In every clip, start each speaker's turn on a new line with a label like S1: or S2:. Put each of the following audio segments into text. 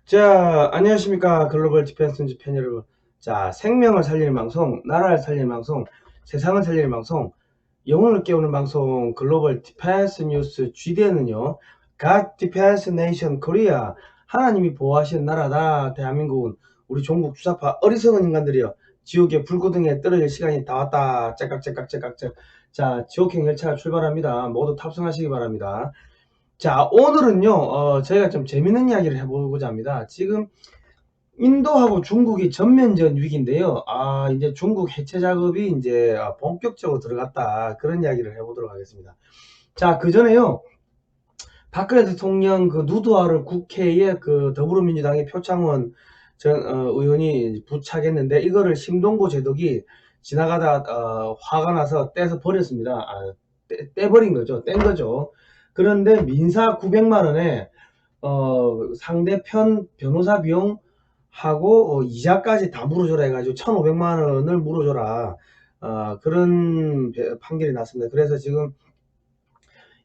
S1: 자, 안녕하십니까. 글로벌 디펜스 뉴스 팬 여러분. 자, 생명을 살리는 방송, 나라를 살리는 방송, 세상을 살리는 방송, 영혼을 깨우는 방송, 글로벌 디펜스 뉴스 GDN은요, God Defense Nation Korea, 하나님이 보호하시는 나라다. 대한민국은 우리 종국 주사파 어리석은 인간들이여, 지옥의 불구덩이에 떨어질 시간이 다 왔다. 째깍째깍째깍째. 자, 지옥행 열차가 출발합니다. 모두 탑승하시기 바랍니다. 자, 오늘은요, 저희가 좀 재밌는 이야기를 해보고자 합니다. 지금 인도하고 중국이 전면전 위기인데요. 이제 중국 해체 작업이 이제 본격적으로 들어갔다. 그런 이야기를 해보도록 하겠습니다. 자, 그 전에요. 박근혜 대통령 그 누드화를 국회에 그 더불어민주당의 표창원 의원이 부착했는데 이거를 심동보 제독이 지나가다 화가 나서 떼서 버렸습니다. 떼버린 거죠. 뗀 거죠. 그런데 민사 900만원에 상대편 변호사 비용하고 이자까지 다 물어줘라 해가지고 1,500만원을 물어줘라. 그런 판결이 났습니다. 그래서 지금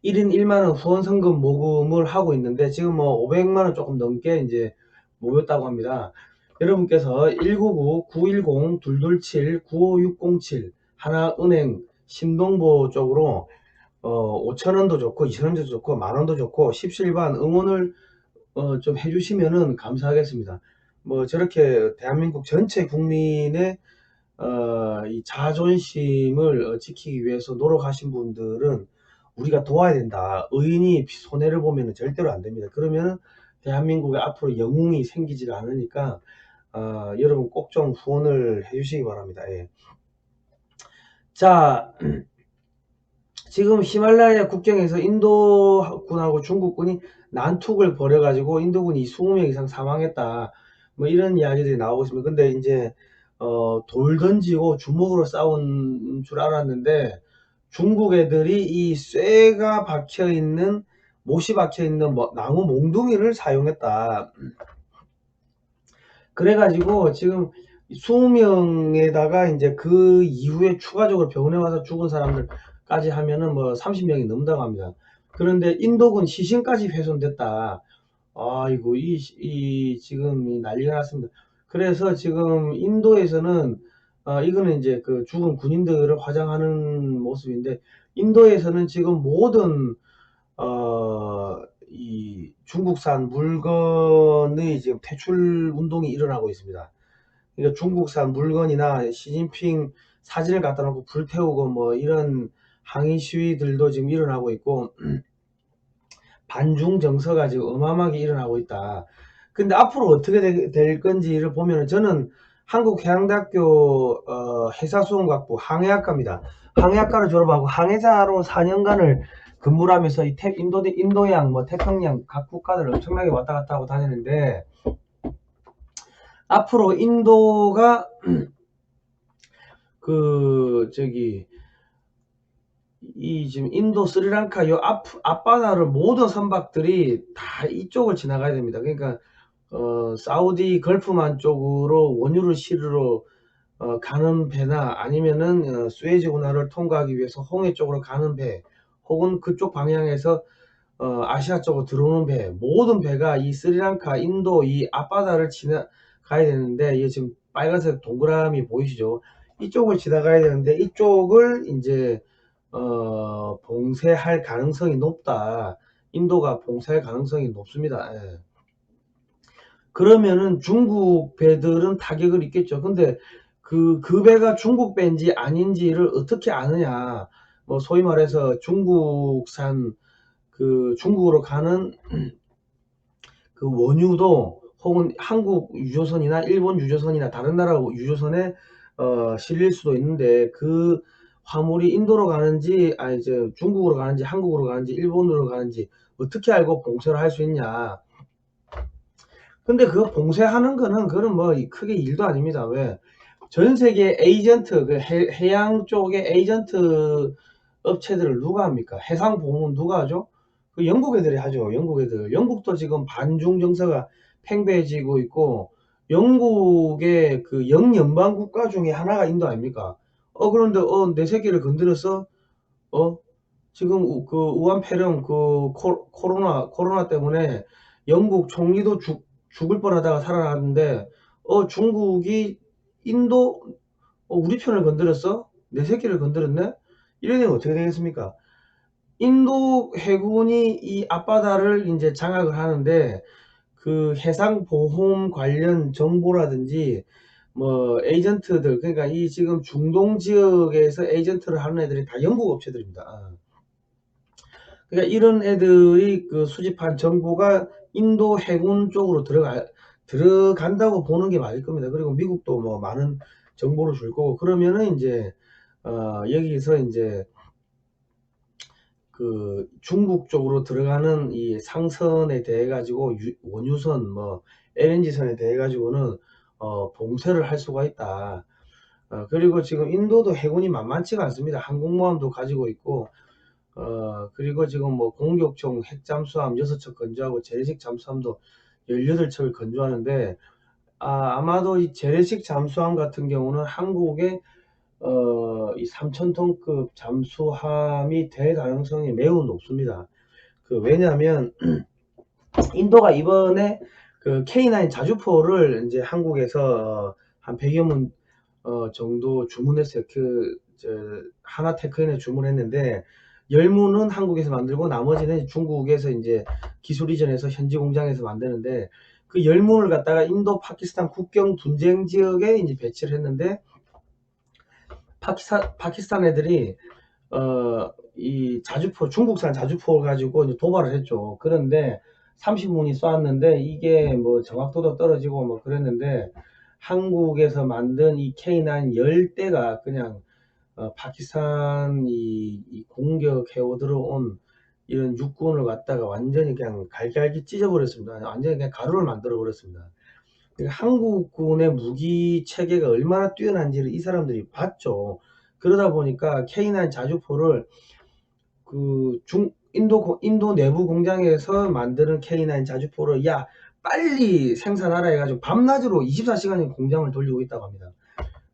S1: 1인 1만원 후원 성금 모금을 하고 있는데 지금 뭐 500만원 조금 넘게 이제 모였다고 합니다. 여러분께서 199-910-227-95607 하나은행 신동보 쪽으로 5,000원도 좋고 2,000원도 좋고 만원도 좋고 십시일반 응원을 좀 해주시면은 감사하겠습니다. 뭐 저렇게 대한민국 전체 국민의 이 자존심을 지키기 위해서 노력하신 분들은 우리가 도와야 된다. 의인이 손해를 보면 절대로 안 됩니다. 그러면 대한민국에 앞으로 영웅이 생기지가 않으니까 여러분 꼭 좀 후원을 해주시기 바랍니다. 예. 자, 지금 히말라야 국경에서 인도군하고 중국군이 난투를 벌여가지고 인도군이 20명 이상 사망했다. 뭐 이런 이야기들이 나오고 있습니다. 근데 이제 돌 던지고 주먹으로 싸운 줄 알았는데 중국 애들이 이 쇠가 박혀있는 못이 박혀있는 나무 몽둥이를 사용했다. 그래가지고 지금 20명에다가 이제 그 이후에 추가적으로 병원에 와서 죽은 사람들까지 하면은 뭐 30명이 넘다고 합니다. 그런데 인도군 시신까지 훼손됐다. 아이고, 지금 난리가 났습니다. 그래서 지금 인도에서는, 이거는 이제 그 죽은 군인들을 화장하는 모습인데, 인도에서는 지금 모든, 이 중국산 물건의 지금 퇴출 운동이 일어나고 있습니다. 그러니까 중국산 물건이나 시진핑 사진을 갖다 놓고 불태우고 뭐 이런 항의 시위들도 지금 일어나고 있고, 반중 정서가 지금 어마어마하게 일어나고 있다. 근데 앞으로 어떻게 될 건지를 보면은 저는 한국해양대학교 해사수원학부 항해학과입니다. 항해학과를 졸업하고 항해사로 4년간을 근무를 하면서 이 인도양, 뭐 태평양 각 국가들을 엄청나게 왔다 갔다 하고 다녔는데 앞으로 인도가 지금 인도 스리랑카 요 앞바다를 모든 선박들이 다 이쪽을 지나가야 됩니다. 그러니까 사우디 걸프만 쪽으로 원유를 실으러 가는 배나 아니면은 수에즈 운하를 통과하기 위해서 홍해 쪽으로 가는 배 혹은 그쪽 방향에서 아시아 쪽으로 들어오는 배, 모든 배가 이 스리랑카 인도 이 앞바다를 지나가야 되는데 이게 지금 빨간색 동그라미 보이시죠? 이쪽을 지나가야 되는데 이쪽을 이제 봉쇄할 가능성이 높다. 인도가 봉쇄할 가능성이 높습니다. 예. 그러면은 중국 배들은 타격을 입겠죠. 근데 그 배가 중국 배인지 아닌지를 어떻게 아느냐. 뭐 소위 말해서 중국산 중국으로 가는 그 원유도 혹은 한국 유조선이나 일본 유조선이나 다른 나라 유조선에 실릴 수도 있는데 그 화물이 인도로 가는지 이제 중국으로 가는지 한국으로 가는지 일본으로 가는지 어떻게 알고 봉쇄를 할 수 있냐. 근데 그거 봉쇄하는 거는 그건 뭐 크게 일도 아닙니다. 왜? 전 세계 에이전트 해양 쪽의 에이전트 업체들을 누가 합니까? 해상 보험은 누가 하죠? 그 영국 애들이 하죠. 영국 애들. 영국도 지금 반중 정서가 팽배해지고 있고 영국의 그 영연방 국가 중에 하나가 인도 아닙니까? 그런데 내 새끼를 건드려서 어 지금 그 우한 폐렴 코로나 때문에 영국 총리도 죽을 뻔하다가 살아났는데 중국이 인도 우리 편을 건드렸어? 내 새끼를 건드렸네? 이러면 어떻게 되겠습니까? 인도 해군이 이 앞바다를 이제 장악을 하는데 그 해상보험 관련 정보라든지 뭐 에이전트들, 그러니까 이 지금 중동 지역에서 에이전트를 하는 애들이 다 영국 업체들입니다. 그러니까 이런 애들이 그 수집한 정보가 인도 해군 쪽으로 들어간다고 보는 게 맞을 겁니다. 그리고 미국도 뭐 많은 정보를 줄 거고, 그러면은 이제 여기서 이제 그 중국 쪽으로 들어가는 이 상선에 대해 가지고 원유선 뭐 LNG선에 대해 가지고는 봉쇄를 할 수가 있다. 그리고 지금 인도도 해군이 만만치가 않습니다. 항공모함도 가지고 있고, 그리고 지금 뭐 공격용 핵잠수함 6척 건조하고 재래식 잠수함도 18척을 건조하는데, 아마도 이 재래식 잠수함 같은 경우는 한국의 이 3,000톤급 잠수함이 될 가능성이 매우 높습니다. 왜냐하면 인도가 이번에 그 K9 자주포를 이제 한국에서 한 100여 문 정도 주문했어요. 하나테크인에 주문했는데 10문은 한국에서 만들고 나머지는 중국에서 이제 기술 이전해서 현지 공장에서 만드는데, 그 10문을 갖다가 인도 파키스탄 국경 분쟁 지역에 이제 배치를 했는데, 파키스탄 애들이 이 자주포, 중국산 자주포를 가지고 이제 도발을 했죠. 그런데 30문이 쏘았는데 이게 뭐 정확도도 떨어지고 뭐 그랬는데, 한국에서 만든 이 K9 10대가 그냥 파키스탄 이 공격해 들어온 이런 육군을 갖다가 완전히 그냥 갈갈기 찢어버렸습니다. 완전히 그냥 가루를 만들어 버렸습니다. 한국군의 무기 체계가 얼마나 뛰어난지를 이 사람들이 봤죠. 그러다 보니까 K9 자주포를 인도 내부 공장에서 만드는 K9 자주포를 빨리 생산하라 해가지고 밤낮으로 24시간 공장을 돌리고 있다고 합니다.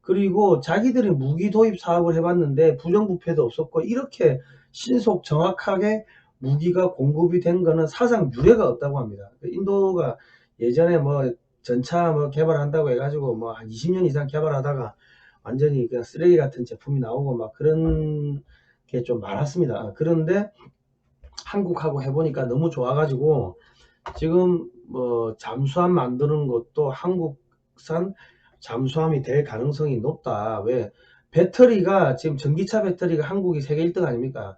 S1: 그리고 자기들이 무기 도입 사업을 해봤는데 부정부패도 없었고, 이렇게 신속 정확하게 무기가 공급이 된 거는 사상 유례가 없다고 합니다. 인도가 예전에 뭐 전차 뭐 개발한다고 해가지고 뭐 한 20년 이상 개발하다가 완전히 그냥 쓰레기 같은 제품이 나오고 막 그런 게 좀 많았습니다. 그런데 한국하고 해보니까 너무 좋아가지고 지금 뭐 잠수함 만드는 것도 한국산 잠수함이 될 가능성이 높다. 왜? 배터리가 지금 전기차 배터리가 한국이 세계 1등 아닙니까?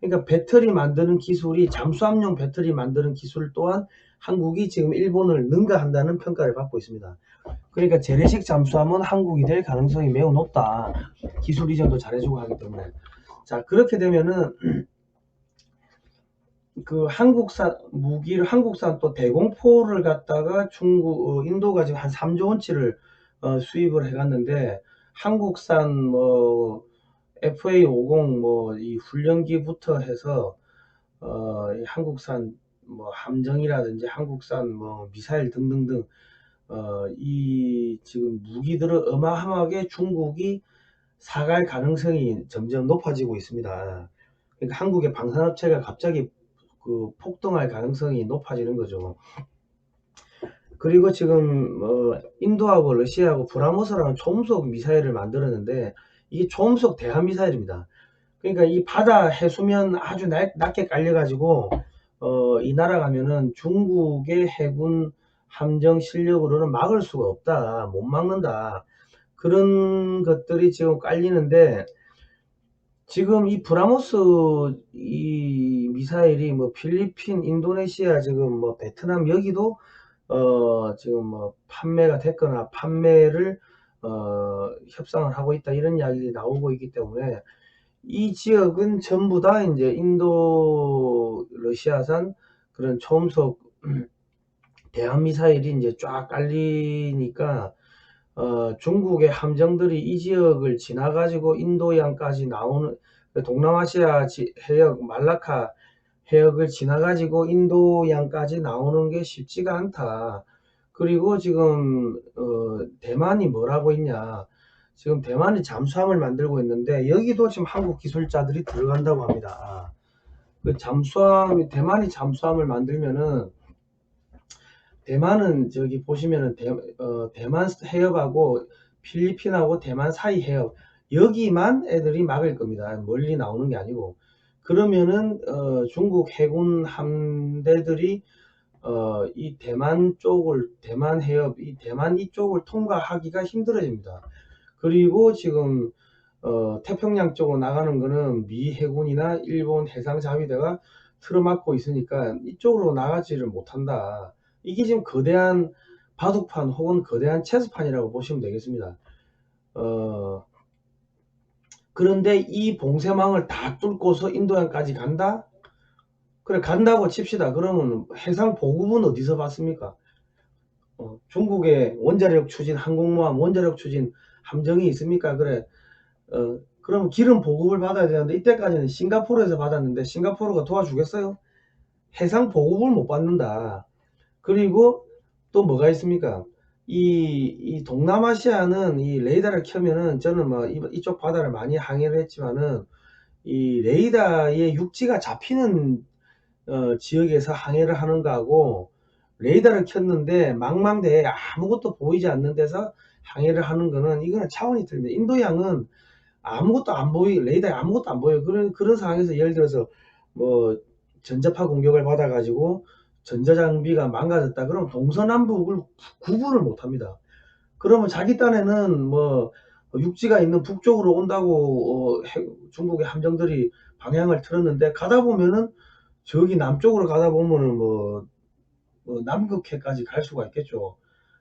S1: 그러니까 배터리 만드는 기술이, 잠수함용 배터리 만드는 기술 또한 한국이 지금 일본을 능가한다는 평가를 받고 있습니다. 그러니까 재래식 잠수함은 한국이 될 가능성이 매우 높다. 기술 이전도 잘해주고 하기 때문에. 자, 그렇게 되면은 그 한국산 무기를, 한국산 또 대공포를 갖다가 인도가 지금 한 3조 원치를 수입을 해갔는데, 한국산 뭐 FA50 뭐 이 훈련기부터 해서 한국산 뭐 함정이라든지 한국산 뭐 미사일 등등등 이 지금 무기들을 어마어마하게 중국이 사갈 가능성이 점점 높아지고 있습니다. 그러니까 한국의 방산업체가 갑자기 폭등할 가능성이 높아지는 거죠. 그리고 지금 인도하고 러시아하고 브라모스라는 초음속 미사일을 만들었는데, 이게 초음속 대함 미사일입니다. 그러니까 이 바다 해수면 아주 낮게 깔려 가지고 이 날아가면은 중국의 해군 함정 실력으로는 막을 수가 없다, 못 막는다, 그런 것들이 지금 깔리는데, 지금 이 브라모스 이 미사일이 뭐 필리핀, 인도네시아, 지금 뭐 베트남 여기도 지금 뭐 판매가 됐거나 판매를 협상을 하고 있다, 이런 이야기가 나오고 있기 때문에 이 지역은 전부 다 이제 인도 러시아산 그런 초음속 대함 미사일이 이제 쫙 깔리니까 중국의 함정들이 이 지역을 지나 가지고 인도양까지 나오는, 동남아시아 해역 말라카 해역을 지나 가지고 인도양까지 나오는 게 쉽지가 않다. 그리고 지금 대만이 뭐라고 있냐, 지금 대만이 잠수함을 만들고 있는데 여기도 지금 한국 기술자들이 들어간다고 합니다. 대만이 잠수함을 만들면은 대만은 저기 보시면은 대만 해협하고 필리핀하고 대만 사이 해협 여기만 애들이 막을 겁니다. 멀리 나오는 게 아니고. 그러면은 중국 해군 함대들이 이 대만 쪽을 대만 해협 이 대만 이쪽을 통과하기가 힘들어집니다. 그리고 지금 태평양 쪽으로 나가는 거는 미 해군이나 일본 해상자위대가 틀어막고 있으니까 이쪽으로 나가지를 못한다. 이게 지금 거대한 바둑판 혹은 거대한 체스판이라고 보시면 되겠습니다. 그런데 이 봉쇄망을 다 뚫고서 인도양까지 간다? 그래 간다고 칩시다. 그러면 해상 보급은 어디서 받습니까? 중국의 원자력 추진 항공모함 원자력 추진 함정이 있습니까? 그래 그럼 기름 보급을 받아야 되는데 이때까지는 싱가포르에서 받았는데 싱가포르가 도와주겠어요? 해상 보급을 못 받는다. 그리고 또 뭐가 있습니까? 이 동남아시아는 이 레이더를 켜면은 저는 뭐 이쪽 바다를 많이 항해를 했지만은 이 레이더에 육지가 잡히는 지역에서 항해를 하는 거하고 레이더를 켰는데 망망대해 아무것도 보이지 않는 데서 항해를 하는 거는 이거는 차원이 틀립니다. 인도양은 아무것도 안 보이 레이더에 아무것도 안 보여요. 그런 상황에서 예를 들어서 뭐 전자파 공격을 받아 가지고 전자장비가 망가졌다 그러면 동서남북을 구분을 못 합니다. 그러면 자기 딴에는 뭐 육지가 있는 북쪽으로 온다고 중국의 함정들이 방향을 틀었는데 가다 보면은 저기 남쪽으로 가다 보면은 뭐 남극해까지 갈 수가 있겠죠.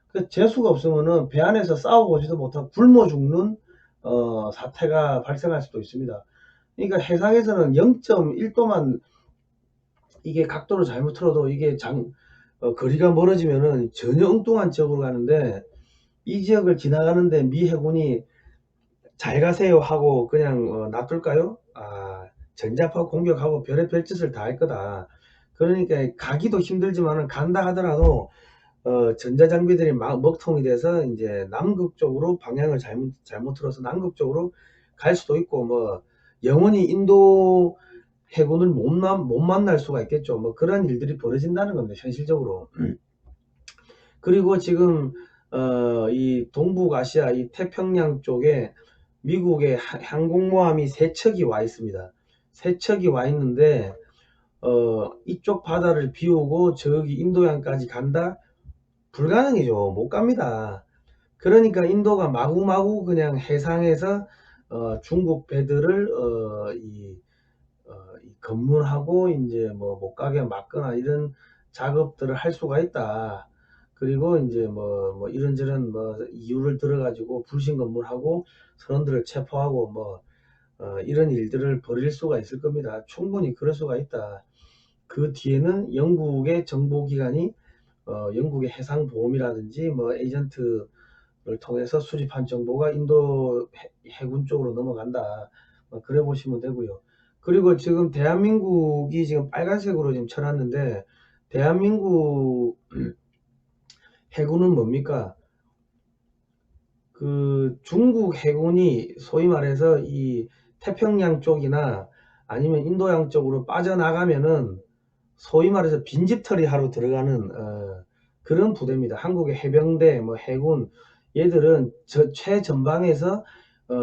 S1: 그 재수가 없으면은 배 안에서 싸워보지도 못하고 굶어 죽는 사태가 발생할 수도 있습니다. 그러니까 해상에서는 0.1도만 이게 각도를 잘못 틀어도 이게 거리가 멀어지면은 전혀 엉뚱한 지역으로 가는데 이 지역을 지나가는데 미 해군이 잘 가세요 하고 그냥 놔둘까요? 전자파 공격하고 별의별 짓을 다 할 거다. 그러니까 가기도 힘들지만은 간다 하더라도 전자장비들이 막 먹통이 돼서 이제 남극 쪽으로 방향을 잘못 틀어서 남극 쪽으로 갈 수도 있고 뭐 영원히 인도 해군을 못 만날 수가 있겠죠. 뭐 그런 일들이 벌어진다는 겁니다. 현실적으로. 그리고 지금 이 동북아시아 이 태평양 쪽에 미국의 항공모함이 3척이 와 있습니다. 3척이 와 있는데 이쪽 바다를 비우고 저기 인도양까지 간다? 불가능이죠. 못 갑니다. 그러니까 인도가 마구마구 그냥 해상에서 중국 배들을 검문하고 이제 뭐 못 가게 막거나 이런 작업들을 할 수가 있다. 그리고 이제 뭐 이런저런 뭐 이유를 들어가지고 불신 검문하고 선원들을 체포하고 뭐 이런 일들을 벌일 수가 있을 겁니다. 충분히 그럴 수가 있다. 그 뒤에는 영국의 정보기관이 영국의 해상보험이라든지 뭐 에이전트를 통해서 수집한 정보가 인도 해군 쪽으로 넘어간다. 그래 보시면 되고요. 그리고 지금 대한민국이 지금 빨간색으로 지금 쳐놨는데 대한민국 해군은 뭡니까? 그 중국 해군이 소위 말해서 이 태평양 쪽이나 아니면 인도양 쪽으로 빠져나가면은 소위 말해서 빈집털이 하러 들어가는 그런 부대입니다. 한국의 해병대, 뭐 해군 얘들은 최전방에서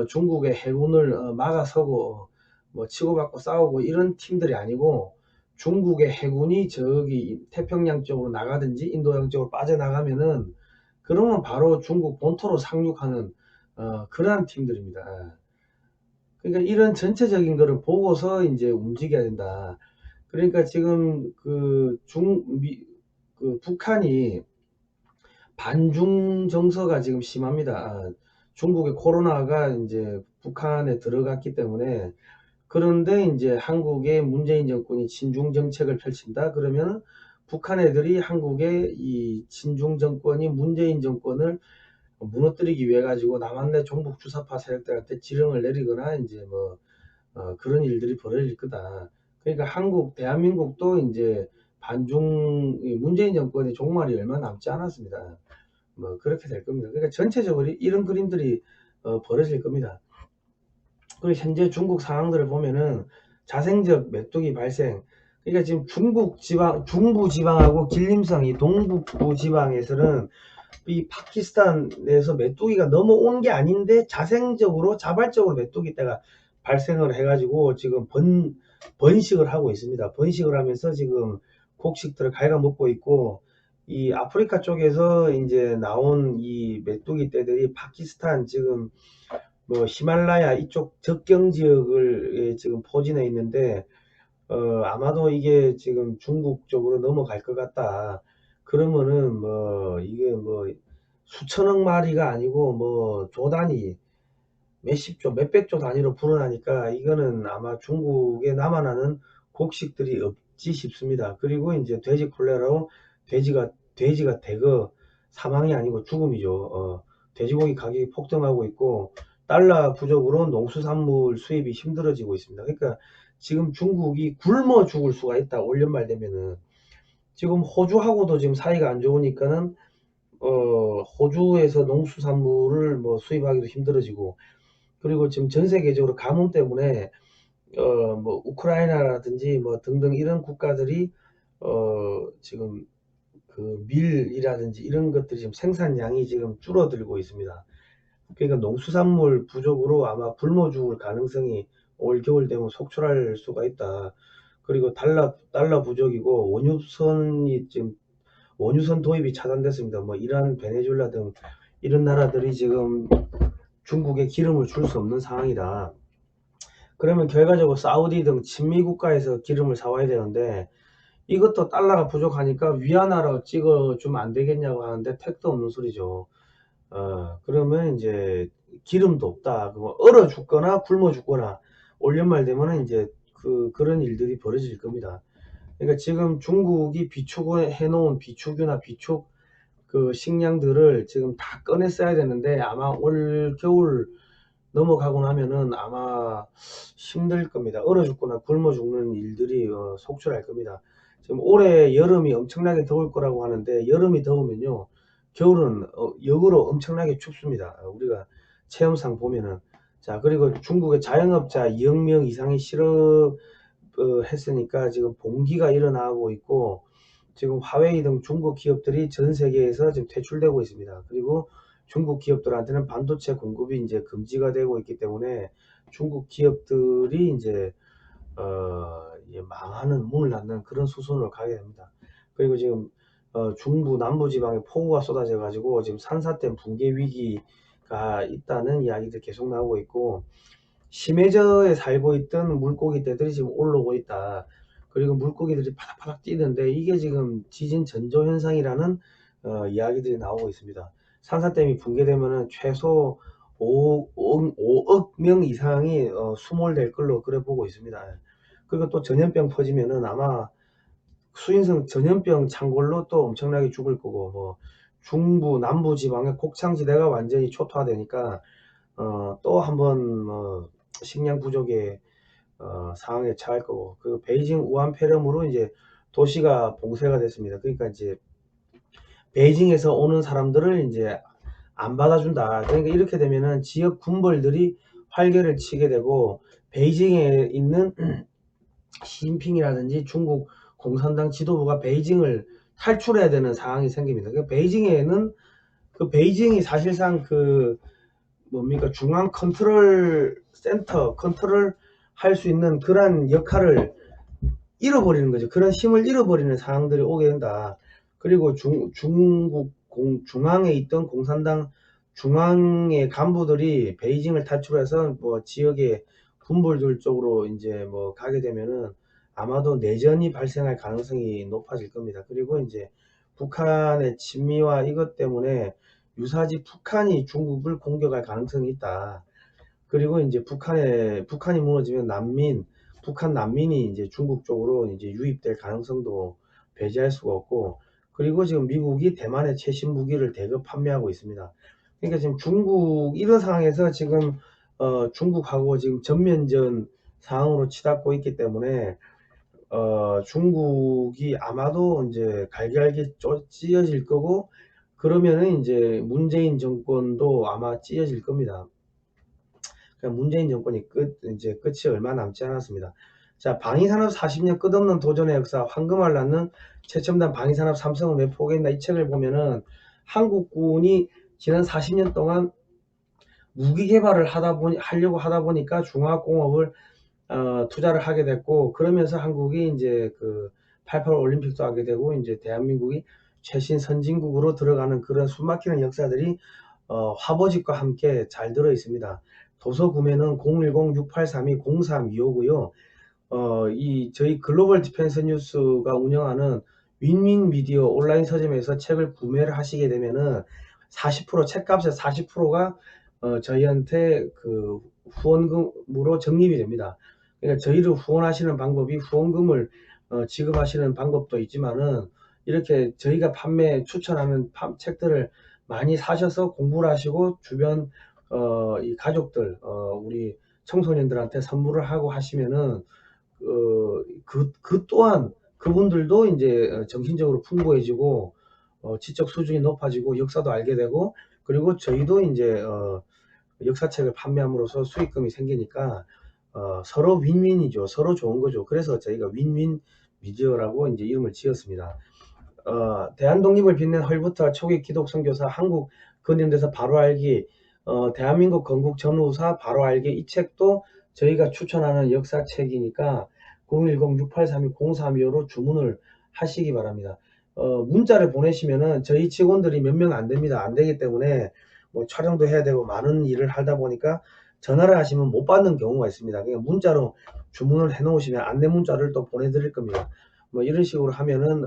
S1: 중국의 해군을 막아서고 뭐 치고받고 싸우고 이런 팀들이 아니고 중국의 해군이 저기 태평양 쪽으로 나가든지 인도양 쪽으로 빠져나가면은 그러면 바로 중국 본토로 상륙하는 그러한 팀들입니다. 그러니까 이런 전체적인 거를 보고서 이제 움직여야 된다. 그러니까 지금 그 북한이 반중 정서가 지금 심합니다. 중국의 코로나가 이제 북한에 들어갔기 때문에 그런데 이제 한국의 문재인 정권이 친중 정책을 펼친다 그러면 북한 애들이 한국의 이 친중 정권이 문재인 정권을 무너뜨리기 위해 가지고 남한내 종북 주사파 세력들한테 지령을 내리거나 이제 뭐 그런 일들이 벌어질 거다. 그러니까 대한민국도 이제 반중 문재인 정권의 종말이 얼마 남지 않았습니다. 뭐 그렇게 될 겁니다. 그러니까 전체적으로 이런 그림들이 벌어질 겁니다. 그리고 현재 중국 상황들을 보면은 자생적 메뚜기 발생, 그러니까 지금 중국 지방, 중부 지방하고 길림성 이 동북부 지방에서는 이 파키스탄에서 메뚜기가 넘어온 게 아닌데 자생적으로 자발적으로 메뚜기 떼가 발생을 해가지고 지금 번식을 하고 있습니다. 번식을 하면서 지금 곡식들을 갉아먹고 있고, 이 아프리카 쪽에서 이제 나온 이 메뚜기 떼들이 파키스탄 지금 뭐 히말라야 이쪽 접경 지역을 지금 포진해 있는데, 아마도 이게 지금 중국 쪽으로 넘어갈 것 같다. 그러면은 뭐 이게 뭐 수천억 마리가 아니고 뭐 조 단위, 몇십 조, 몇백 조 단위로 불어나니까 이거는 아마 중국에 남아나는 곡식들이 없지 싶습니다. 그리고 이제 돼지 콜레라로 돼지가 대거 사망이 아니고 죽음이죠. 돼지고기 가격이 폭등하고 있고 달러 부족으로 농수산물 수입이 힘들어지고 있습니다. 그러니까 지금 중국이 굶어 죽을 수가 있다. 올 연말 되면은 지금 호주하고도 지금 사이가 안 좋으니까는 호주에서 농수산물을 뭐 수입하기도 힘들어지고, 그리고 지금 전 세계적으로 가뭄 때문에 뭐 우크라이나라든지 뭐 등등 이런 국가들이 지금 그 밀이라든지 이런 것들이 지금 생산량이 지금 줄어들고 있습니다. 그러니까 농수산물 부족으로 아마 굶어 죽을 가능성이 올 겨울 되면 속출할 수가 있다. 그리고 달러 부족이고 원유선 도입이 차단됐습니다. 뭐 이란, 베네수엘라 등 이런 나라들이 지금 중국에 기름을 줄 수 없는 상황이다. 그러면 결과적으로 사우디 등 친미 국가에서 기름을 사와야 되는데 이것도 달러가 부족하니까 위안화로 찍어주면 안 되겠냐고 하는데 택도 없는 소리죠. 그러면 이제 기름도 없다. 얼어 죽거나 굶어 죽거나 올 연말 되면은 이제 그런 일들이 벌어질 겁니다. 그러니까 지금 중국이 비축해 놓은 비축유나 비축 그 식량들을 지금 다 꺼내 써야 되는데 아마 올 겨울 넘어가고 나면은 아마 힘들 겁니다. 얼어 죽거나 굶어 죽는 일들이 속출할 겁니다. 지금 올해 여름이 엄청나게 더울 거라고 하는데 여름이 더우면요 겨울은 역으로 엄청나게 춥습니다. 우리가 체험상 보면은. 자, 그리고 중국의 자영업자 2억 명 이상이 실업했으니까 지금 봉기가 일어나고 있고, 지금 화웨이 등 중국 기업들이 전 세계에서 지금 퇴출되고 있습니다. 그리고 중국 기업들한테는 반도체 공급이 이제 금지가 되고 있기 때문에 중국 기업들이 이제 망하는, 문을 닫는 그런 수순으로 가게 됩니다. 그리고 지금 중부 남부 지방에 폭우가 쏟아져 가지고 지금 산사댐 붕괴 위기가 있다는 이야기들 계속 나오고 있고, 심해저에 살고 있던 물고기떼들이 지금 올라오고 있다. 그리고 물고기들이 파닥파닥 뛰는데 이게 지금 지진 전조 현상이라는 이야기들이 나오고 있습니다. 산사댐이 붕괴되면은 최소 5억 명 이상이 수몰될 걸로 그래 보고 있습니다. 그리고 또 전염병 퍼지면은 아마 수인성 전염병 창궐로 또 엄청나게 죽을 거고, 뭐 중부 남부 지방의 곡창지대가 완전히 초토화되니까 또 한번 식량 부족의 상황에 처할 거고, 그 베이징 우한 폐렴으로 이제 도시가 봉쇄가 됐습니다. 그러니까 이제 베이징에서 오는 사람들을 이제 안 받아준다. 그러니까 이렇게 되면은 지역 군벌들이 활개를 치게 되고, 베이징에 있는 시진핑이라든지 중국 공산당 지도부가 베이징을 탈출해야 되는 상황이 생깁니다. 그러니까 베이징에는 베이징이 사실상 뭡니까 중앙 컨트롤 센터 컨트롤 할 수 있는 그런 역할을 잃어버리는 거죠. 그런 힘을 잃어버리는 상황들이 오게 된다. 그리고 중국 중앙에 있던 공산당 중앙의 간부들이 베이징을 탈출해서 뭐 지역의 군불들 쪽으로 이제 뭐 가게 되면은 아마도 내전이 발생할 가능성이 높아질 겁니다. 그리고 이제 북한의 친미와 이것 때문에 유사시 북한이 중국을 공격할 가능성이 있다. 그리고 이제 북한이 무너지면 북한 난민이 이제 중국 쪽으로 이제 유입될 가능성도 배제할 수가 없고, 그리고 지금 미국이 대만에 최신 무기를 대거 판매하고 있습니다. 그러니까 지금 이런 상황에서 지금 중국하고 지금 전면전 상황으로 치닫고 있기 때문에 중국이 아마도 이제 갈기갈기 찢어질 거고, 그러면은 이제 문재인 정권도 아마 찢어질 겁니다. 그러니까 문재인 정권이 이제 끝이 얼마 남지 않았습니다. 자, 방위산업 40년 끝없는 도전의 역사, 황금알 낳는 최첨단 방위산업 삼성은 왜 포기했나, 이 책을 보면은 한국군이 지난 40년 동안 무기 개발을 하려고 하다 보니까 중화학공업을 투자를 하게 됐고, 그러면서 한국이 이제 그 88 올림픽도 하게 되고, 이제 대한민국이 최신 선진국으로 들어가는 그런 숨막히는 역사들이 화보집과 함께 잘 들어 있습니다. 도서 구매는 010-6832-0325고요. 저희 글로벌 디펜스 뉴스가 운영하는 윈윈 미디어 온라인 서점에서 책을 구매를 하시게 되면은 40% 책값의 40%가 저희한테 그 후원금으로 적립이 됩니다. 그러니까 저희를 후원하시는 방법이 후원금을 지급하시는 방법도 있지만은, 이렇게 저희가 추천하는 책들을 많이 사셔서 공부를 하시고 주변 이 가족들, 우리 청소년들한테 선물을 하고 하시면은 그 또한 그분들도 이제 정신적으로 풍부해지고 지적 수준이 높아지고 역사도 알게 되고, 그리고 저희도 이제 역사책을 판매함으로써 수익금이 생기니까 서로 윈윈이죠. 서로 좋은 거죠. 그래서 저희가 윈윈 미디어라고 이제 이름을 지었습니다. 대한독립을 빛낸 헐부터 초기 기독 선교사, 한국 근현대사 바로 알기, 대한민국 건국 전후사 바로 알기, 이 책도 저희가 추천하는 역사책이니까 010-6832-0325로 주문을 하시기 바랍니다. 문자를 보내시면은 저희 직원들이 몇 명 안 됩니다. 안 되기 때문에 뭐 촬영도 해야 되고 많은 일을 하다 보니까 전화를 하시면 못 받는 경우가 있습니다. 그러니까 문자로 주문을 해 놓으시면 안내 문자를 또 보내드릴 겁니다. 뭐 이런 식으로 하면은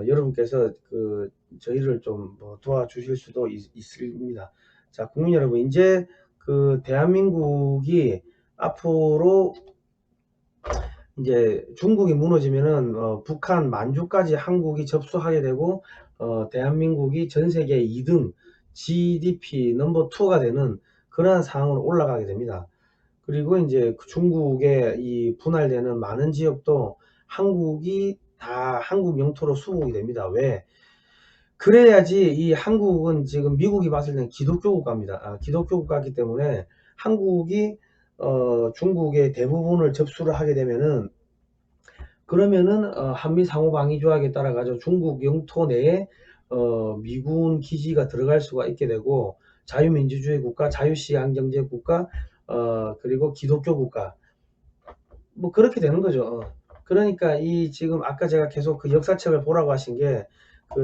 S1: 여러분께서 저희를 좀 도와주실 수도 있습니다. 자, 국민 여러분, 이제 대한민국이 앞으로 이제 중국이 무너지면은 북한, 만주까지 한국이 접수하게 되고, 대한민국이 전 세계 2등 GDP 넘버 2가 되는 그러한 상황으로 올라가게 됩니다. 그리고 이제 중국의 이 분할되는 많은 지역도 한국이 다 한국 영토로 수복이 됩니다. 왜? 그래야지 이 한국은 지금 미국이 봤을 때는 기독교 국가입니다. 기독교 국가이기 때문에 한국이 중국의 대부분을 접수를 하게 되면은, 그러면은 한미 상호방위 조약에 따라 가지고 중국 영토 내에 미군 기지가 들어갈 수가 있게 되고, 자유민주주의 국가, 자유시장경제 국가, 그리고 기독교 국가, 뭐 그렇게 되는 거죠. 그러니까 이 지금 아까 제가 계속 그 역사책을 보라고 하신 게,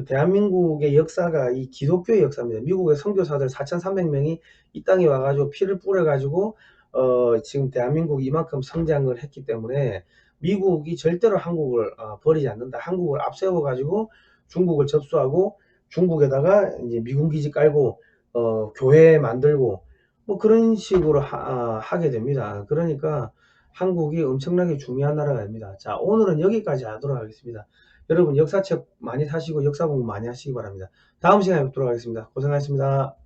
S1: 대한민국의 역사가 이 기독교의 역사입니다. 미국의 선교사들 4,300명이 이 땅에 와가지고 피를 뿌려가지고 지금 대한민국이 이만큼 성장을 했기 때문에 미국이 절대로 한국을 버리지 않는다. 한국을 앞세워 가지고 중국을 접수하고 중국에다가 이제 미군 기지 깔고 교회 만들고 뭐 그런 식으로 하게 됩니다. 그러니까 한국이 엄청나게 중요한 나라가 됩니다. 자, 오늘은 여기까지 하도록 하겠습니다. 여러분 역사책 많이 사시고 역사 공부 많이 하시기 바랍니다. 다음 시간에 뵙도록 하겠습니다. 고생하셨습니다.